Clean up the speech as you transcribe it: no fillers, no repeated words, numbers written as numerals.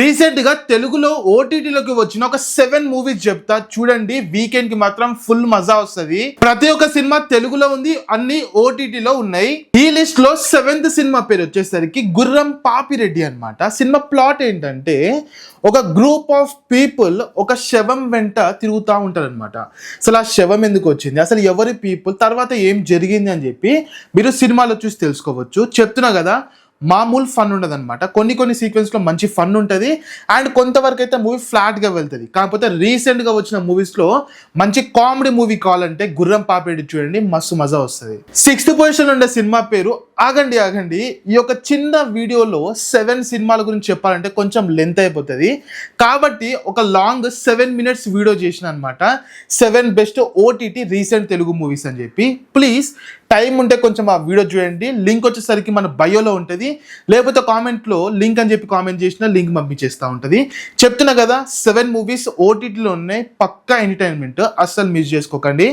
Recent గా తెలుగులో ఓటీటీలోకి వచ్చిన ఒక 7 మూవీస్ చెప్తా చూడండి. వీకెండ్ కి మాత్రం ఫుల్ మజా వస్తుంది. ప్రతి ఒక్క సినిమా తెలుగులో ఉంది, అన్ని ఓటీటీలో ఉన్నాయి. ఈ లిస్ట్ లో 7th సినిమా పేరు వచ్చేసరికి గుర్రం పాపిరెడ్డి అన్నమాట. సినిమా ప్లాట్ ఏంటంటే ఒక గ్రూప్ ఆఫ్ పీపుల్ ఒక శవం వెంట తిరుగుతూ ఉంటారు అనమాట. అసలు ఆ శవం ఎందుకు వచ్చింది, అసలు ఎవరి పీపుల్, తర్వాత ఏం జరిగింది అని చెప్పి మీరు సినిమాలో చూసి తెలుసుకోవచ్చు. చెప్తున్నా కదా, మామూలు ఫన్ ఉండదు అనమాట. కొన్ని సీక్వెన్స్లో మంచి ఫన్ ఉంటుంది అండ్ కొంతవరకు అయితే మూవీ ఫ్లాట్గా వెళ్తుంది. కాకపోతే రీసెంట్గా వచ్చిన మూవీస్లో మంచి కామెడీ మూవీ కావాలంటే గుర్రం పాపిరెడ్డి చూడండి, మస్తు మజా వస్తుంది. 6th పొజిషన్ ఉండే సినిమా పేరు ఆగండి. ఈ యొక్క చిన్న వీడియోలో 7 సినిమాల గురించి చెప్పాలంటే కొంచెం లెంత్ అయిపోతుంది. కాబట్టి ఒక లాంగ్ 7 minutes వీడియో చేసిన అనమాట. 7 best OTT recent Telugu movies అని చెప్పి. ప్లీజ్ టైం ఉంటే కొంచెం ఆ వీడియో చూడండి. లింక్ వచ్చేసరికి మన బయోలో ఉంటుంది, లేకపోతే కామెంట్లో లింక్ అని చెప్పి కామెంట్ చేసిన లింక్ పంపించేస్తూ ఉంటుంది. చెప్తున్నా కదా, 7 మూవీస్ ఓటీటీలో ఉన్నాయి. పక్కా ఎంటర్టైన్మెంట్, అస్సలు మిస్ చేసుకోకండి.